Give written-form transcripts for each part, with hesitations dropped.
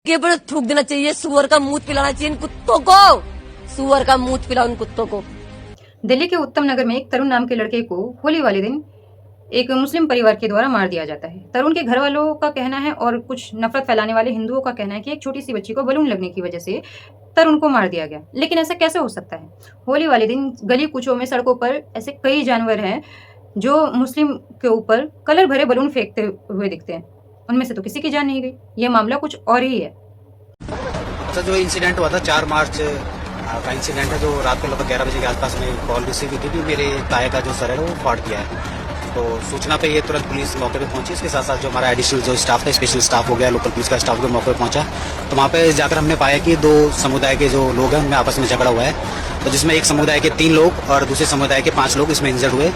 के पर थूक देना चाहिए, सुअर का मूत पिलाना चाहिए इन कुत्तों को, सुअर का मूत पिलाओ इन कुत्तों को। दिल्ली के उत्तम नगर में एक तरुण नाम के लड़के को होली वाले दिन एक मुस्लिम परिवार के द्वारा मार दिया जाता है। तरुण के घर वालों का कहना है और कुछ नफरत फैलाने वाले हिंदुओं का कहना है कि एक छोटी सी बच्ची को बलून लगने की वजह से तरुण को मार दिया गया। लेकिन ऐसा कैसे हो सकता है? होली वाले दिन गली कूचों में, सड़कों पर ऐसे कई जानवर हैं जो मुस्लिम के ऊपर कलर भरे बलून फेंकते हुए दिखते हैं। उनमें से तो किसी की जान नहीं गई। यह मामला कुछ और ही है। तो जो इंसिडेंट हुआ था 4 मार्च का इंसिडेंट है, जो रात को लगभग 11 बजे के आसपास में कॉल रिसीव हुई थी कि मेरे ताए का जो सर है वो फाड़ दिया है। तो सूचना पे ये तुरंत पुलिस मौके पे पहुंची। इसके साथ साथ जो हमारा एडिशनल जो स्टाफ था, स्पेशल स्टाफ हो गया, लोकल पुलिस का स्टाफ भी मौके पे पहुंचा। तो वहाँ पे जाकर हमने पाया कि 2 समुदाय के जो लोग हैं उनमें आपस में झगड़ा हुआ है। तो जिसमें एक समुदाय के 3 लोग और दूसरे समुदाय के 5 लोग इसमें इंजर्ड हुए।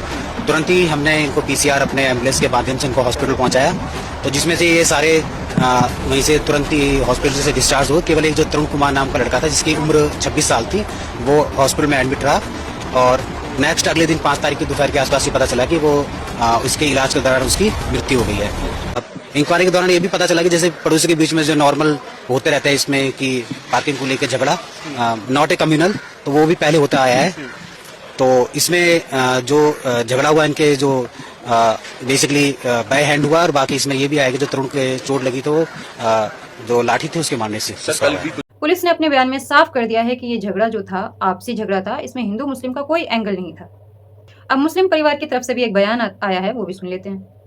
तुरंत ही हमने इनको पीसीआर अपने एम्बुलेंस के माध्यम से इनको हॉस्पिटल पहुंचाया। तो जिसमें से ये सारे वहीं से तुरंत ही हॉस्पिटल से डिस्चार्ज हुए। केवल एक जो तरुण कुमार नाम का लड़का था जिसकी उम्र 26 साल थी, वो हॉस्पिटल में एडमिट रहा। और नेक्स्ट अगले दिन 5 तारीख की दोपहर के आसपास ही पता चला कि वो उसके इलाज के दौरान उसकी मृत्यु हो गई है। अब इंक्वायरी के दौरान ये भी पता चला कि जैसे पड़ोसी के बीच में जो नॉर्मल होते रहते हैं इसमें कि पार्किंग को लेकर झगड़ा, नॉट ए कम्युनल, तो वो भी पहले होता आया है। तो इसमें जो झगड़ा हुआ इनके जो बेसिकली बाय हैंड हुआ, और बाकी इसमें ये भी आया कि जो तरुण के चोट लगी तो जो लाठी थी उसके मारने से। पुलिस ने अपने बयान में साफ कर दिया है कि ये झगड़ा जो था आपसी झगड़ा था, इसमें हिंदू मुस्लिम का कोई एंगल नहीं था। अब मुस्लिम परिवार की तरफ से भी एक बयान आया है, वो भी सुन लेते हैं।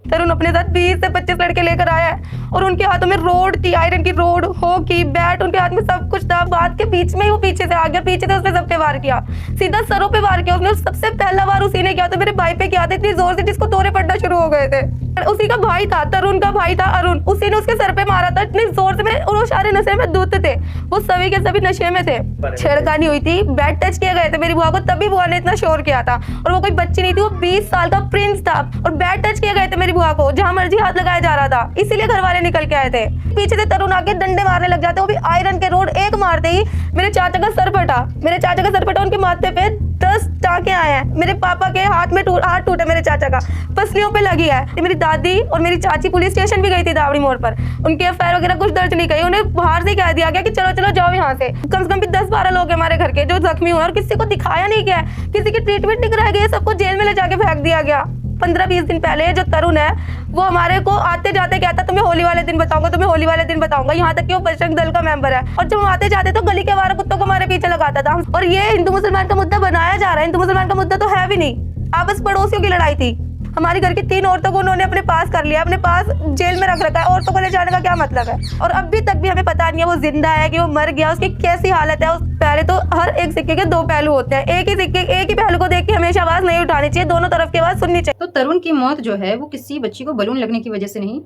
तरुण अपने साथ 20 से 25 लड़के लेकर आया है और उनके हाथों में रोड थी, आयरन की रोड, हॉकी, बैट, उनके हाथ में सब कुछ था। बात के बीच में ही वो पीछे से आ गया, पीछे से उसने सब पे वार किया, सीधा सरों पे वार किया उसने। सबसे पहला वार उसी ने किया था, मेरे भाई पे किया था इतनी जोर से जिसको दौरे पड़ना शुरू हो गए थे। उसी का भाई था, तरुण का भाई था अरुण, उसी ने उसके सर पे मारा था इतनी जोर से। मेरे और वो सारे नशे में धुत थे, वो सभी के सभी नशे में थे। छेड़खानी हुई थी, बैट टच किए गए थे मेरी बुआ को, तभी बुआ ने इतना शोर किया था। और वो कोई बच्ची नहीं थी, वो 20 साल का प्रिंस था। और बैट टच किए गए थे मेरी बुआ को, जहां मर्जी हाथ लगाया जा रहा था, इसीलिए घर वाले निकल के आए थे। पीछे से तरुण आके डंडे मारने लग जाते, वो भी आयरन के रोड। एक मारते ही मेरे चाचा का सर फटा, मेरे चाचा का सर फटा, उनके माथे पे 10 टाँके आए हैं। मेरे पापा के हाथ में हाथ टूटा, मेरे चाचा का पसलियों पे लगी है। मेरी दादी और मेरी चाची पुलिस स्टेशन भी गई थी दावड़ी मोड़ पर, उनके एफआईआर वगैरह कुछ दर्ज नहीं करी। उन्हें बाहर से कह दिया गया कि चलो चलो जाओ यहाँ से। कम से कम भी 10-12 लोग हमारे घर के जो जख्मी हुए और किसी को दिखाया नहीं गया, किसी की ट्रीटमेंट नहीं कराई गई, सबको जेल में ले जाके फेंक दिया गया। 15-20 दिन पहले जो तरुण है वो हमारे को आते जाते कहता तुम्हें होली वाले दिन बताऊंगा, तुम्हें होली वाले दिन बताऊंगा। यहाँ तक कि वो बजरंग दल का मेंबर है, और जब हम आते जाते तो गली के आवारा कुत्तों को हमारे पीछे लगाता था। और ये हिंदू मुसलमान का मुद्दा बनाया जा रहा है, हिंदू मुसलमान का मुद्दा तो है भी नहीं। आपस पड़ोसियों की लड़ाई थी। हमारी घर की 3 औरतों को उन्होंने अपने पास कर लिया, अपने पास जेल में रख रखा है। औरतों को ले जाने का क्या मतलब है? और अभी तक भी हमें पता नहीं है वो जिंदा है कि वो मर गया, उसकी कैसी हालत है। पहले तो हर एक सिक्के के 2 पहलू होते हैं, एक ही पहलू को देख के हमेशा आवाज नहीं उठानी चाहिए, दोनों तरफ की आवाज सुननी चाहिए। तो तरुण की मौत जो है वो किसी बच्ची को बलून लगने की वजह से नहीं,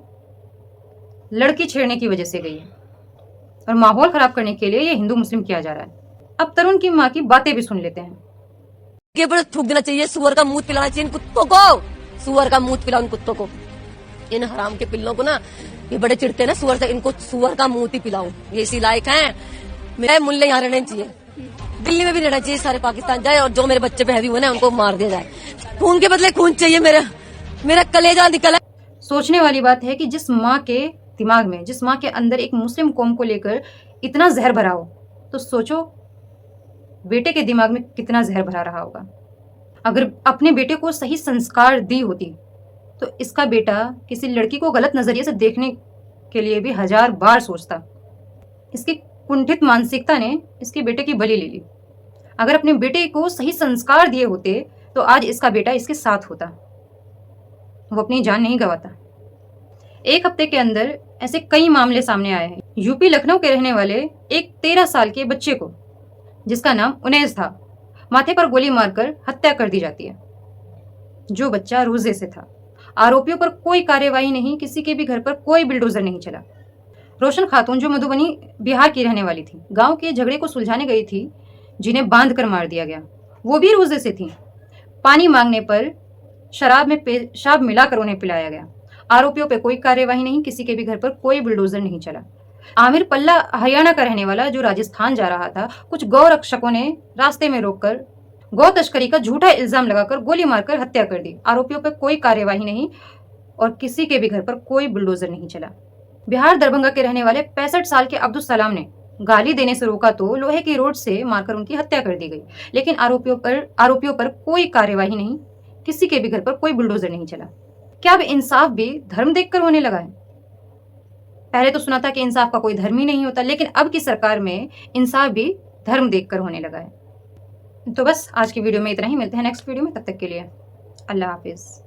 लड़की छेड़ने की वजह से गई है। और माहौल खराब करने के लिए ये हिंदू मुस्लिम किया जा रहा है। अब तरुण की माँ की बातें भी सुन लेते हैं। के पर थूक देना चाहिए, सुअर का मूत पिलाना चाहिए इन कुत्तों को, सुअर का मूत पिलाओ इन कुत्तों को। इन हराम के पिल्लों को ना, ये बड़े चिढ़ते हैं ना सुअर से, इनको सुअर का मूत ही पिलाऊं, ये इसी लायक हैं। मेरे मुल्ले यहाँ रहने चाहिए, दिल्ली में भी रहना चाहिए, सारे पाकिस्तान जाए, और जो मेरे बच्चे पे हैवी हुए ना उनको मार दिया जाए। खून के बदले खून चाहिए, मेरा कलेजा निकला। सोचने वाली बात है कि जिस माँ के दिमाग में, जिस माँ के अंदर एक मुस्लिम कौम को लेकर इतना जहर भरा हो, तो सोचो बेटे के दिमाग में कितना जहर भरा रहा होगा। अगर अपने बेटे को सही संस्कार दी होती तो इसका बेटा किसी लड़की को गलत नजरिए से देखने के लिए भी 1000 बार सोचता। इसकी कुंठित मानसिकता ने इसके बेटे की बलि ले ली। अगर अपने बेटे को सही संस्कार दिए होते तो आज इसका बेटा इसके साथ होता, वो अपनी जान नहीं गंवाता। 1 हफ्ते के अंदर ऐसे कई मामले सामने आए हैं। यूपी लखनऊ के रहने वाले एक 13 साल के बच्चे को, जिसका नाम उनैस था, माथे पर गोली मारकर हत्या कर दी जाती है। जो बच्चा रोजे से था। आरोपियों पर कोई कार्यवाही नहीं, किसी के भी घर पर कोई बिल्डोजर नहीं चला। रोशन खातून जो मधुबनी बिहार की रहने वाली थी, गांव के झगड़े को सुलझाने गई थी, जिन्हें बांध कर मार दिया गया। वो भी रोजे से थी। पानी मांगने पर शराब में पेशाब मिलाकर उन्हें पिलाया गया। आरोपियों पर कोई कार्यवाही नहीं, किसी के भी घर पर कोई बुलडोजर नहीं चला। आमिर पल्ला हरियाणा का रहने वाला जो राजस्थान जा रहा था, कुछ गौ रक्षकों ने रास्ते में रोककर गौ तस्करी का झूठा इल्जाम लगाकर गोली मारकर हत्या कर दी। आरोपियों पर कोई कार्यवाही नहीं और किसी के भी घर पर कोई बुलडोजर नहीं चला। बिहार दरभंगा के रहने वाले 65 साल के अब्दुल सलाम ने गाली देने से रोका तो लोहे की रोड से मारकर उनकी हत्या कर दी गई। लेकिन आरोपियों पर कोई कार्यवाही नहीं, किसी के भी घर पर कोई बुलडोजर नहीं चला। क्या अब इंसाफ भी धर्म देखकर होने लगा है? पहले तो सुना था कि इंसाफ का कोई धर्म ही नहीं होता, लेकिन अब की सरकार में इंसाफ भी धर्म देखकर होने लगा है। तो बस आज की वीडियो में इतना ही, मिलते हैं नेक्स्ट वीडियो में, तब तक के लिए अल्लाह हाफिज।